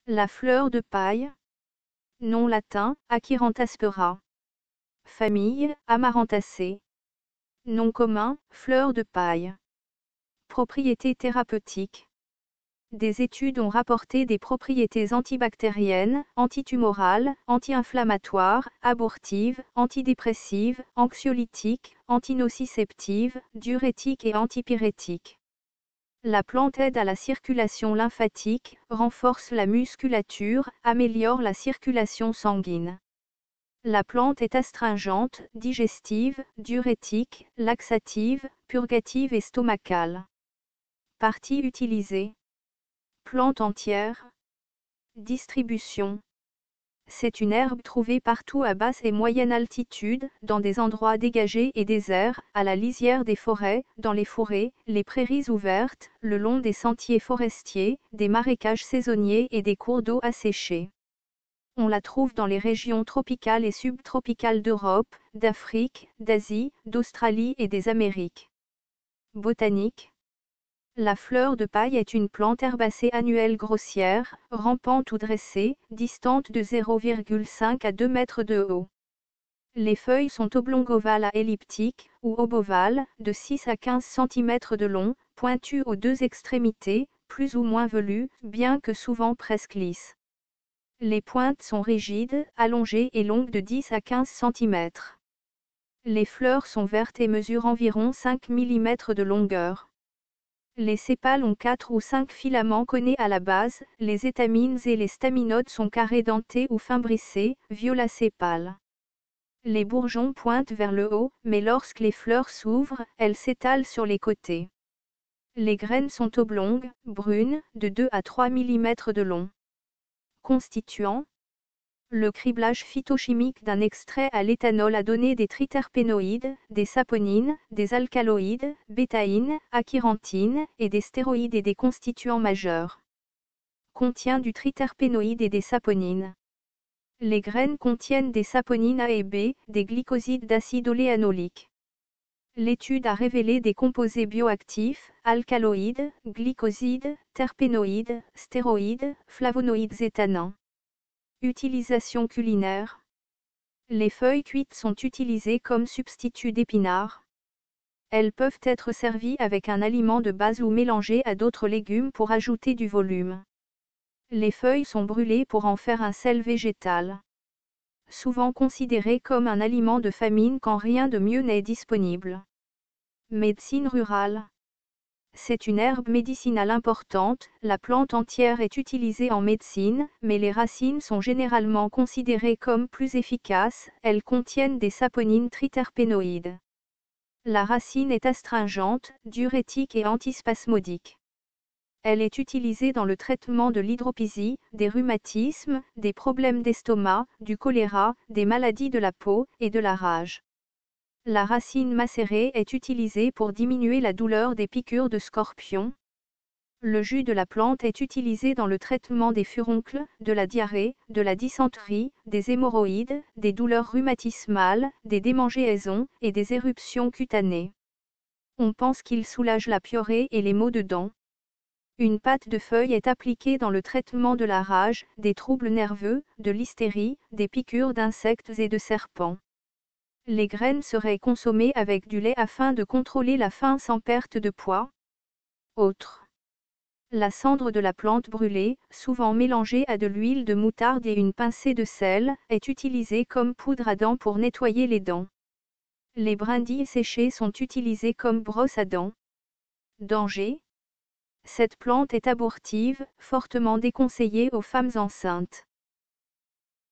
La fleur de paille. Nom latin, Acherantaspera. Famille, Amaranthaceae. Nom commun, fleur de paille. Propriétés thérapeutiques. Des études ont rapporté des propriétés antibactériennes, antitumorales, anti-inflammatoires, abortives, antidépressives, anxiolytiques, antinociceptives, diurétiques et antipyrétiques. La plante aide à la circulation lymphatique, renforce la musculature, améliore la circulation sanguine. La plante est astringente, digestive, diurétique, laxative, purgative et stomacale. Parties utilisées. Plante entière. Distribution. C'est une herbe trouvée partout à basse et moyenne altitude, dans des endroits dégagés et déserts, à la lisière des forêts, dans les forêts, les prairies ouvertes, le long des sentiers forestiers, des marécages saisonniers et des cours d'eau asséchés. On la trouve dans les régions tropicales et subtropicales d'Europe, d'Afrique, d'Asie, d'Australie et des Amériques. Botanique. La fleur de paille est une plante herbacée annuelle grossière, rampante ou dressée, distante de 0,5 à 2 mètres de haut. Les feuilles sont oblongovales à elliptiques, ou obovales, de 6 à 15 cm de long, pointues aux deux extrémités, plus ou moins velues, bien que souvent presque lisses. Les pointes sont rigides, allongées et longues de 10 à 15 cm. Les fleurs sont vertes et mesurent environ 5 mm de longueur. Les sépales ont 4 ou 5 filaments connais à la base, les étamines et les staminodes sont carrés dentés ou fimbrissés, violacés pâles. Les bourgeons pointent vers le haut, mais lorsque les fleurs s'ouvrent, elles s'étalent sur les côtés. Les graines sont oblongues, brunes, de 2 à 3 mm de long. Constituants. Le criblage phytochimique d'un extrait à l'éthanol a donné des triterpénoïdes, des saponines, des alcaloïdes, bétaïnes, achyrantines, et des stéroïdes et des constituants majeurs. Contient du triterpénoïde et des saponines. Les graines contiennent des saponines A et B, des glycosides d'acide oléanolique. L'étude a révélé des composés bioactifs, alcaloïdes, glycosides, terpénoïdes, stéroïdes, flavonoïdes et tannins. Utilisation culinaire. Les feuilles cuites sont utilisées comme substitut d'épinards. Elles peuvent être servies avec un aliment de base ou mélangées à d'autres légumes pour ajouter du volume. Les feuilles sont brûlées pour en faire un sel végétal. Souvent considéré comme un aliment de famine quand rien de mieux n'est disponible. Médecine rurale. C'est une herbe médicinale importante, la plante entière est utilisée en médecine, mais les racines sont généralement considérées comme plus efficaces, elles contiennent des saponines triterpénoïdes. La racine est astringente, diurétique et antispasmodique. Elle est utilisée dans le traitement de l'hydropysie, des rhumatismes, des problèmes d'estomac, du choléra, des maladies de la peau, et de la rage. La racine macérée est utilisée pour diminuer la douleur des piqûres de scorpions. Le jus de la plante est utilisé dans le traitement des furoncles, de la diarrhée, de la dysenterie, des hémorroïdes, des douleurs rhumatismales, des démangeaisons et des éruptions cutanées. On pense qu'il soulage la piorrhée et les maux de dents. Une pâte de feuille est appliquée dans le traitement de la rage, des troubles nerveux, de l'hystérie, des piqûres d'insectes et de serpents. Les graines seraient consommées avec du lait afin de contrôler la faim sans perte de poids. Autres. La cendre de la plante brûlée, souvent mélangée à de l'huile de moutarde et une pincée de sel, est utilisée comme poudre à dents pour nettoyer les dents. Les brindilles séchées sont utilisées comme brosse à dents. Danger. Cette plante est abortive, fortement déconseillée aux femmes enceintes.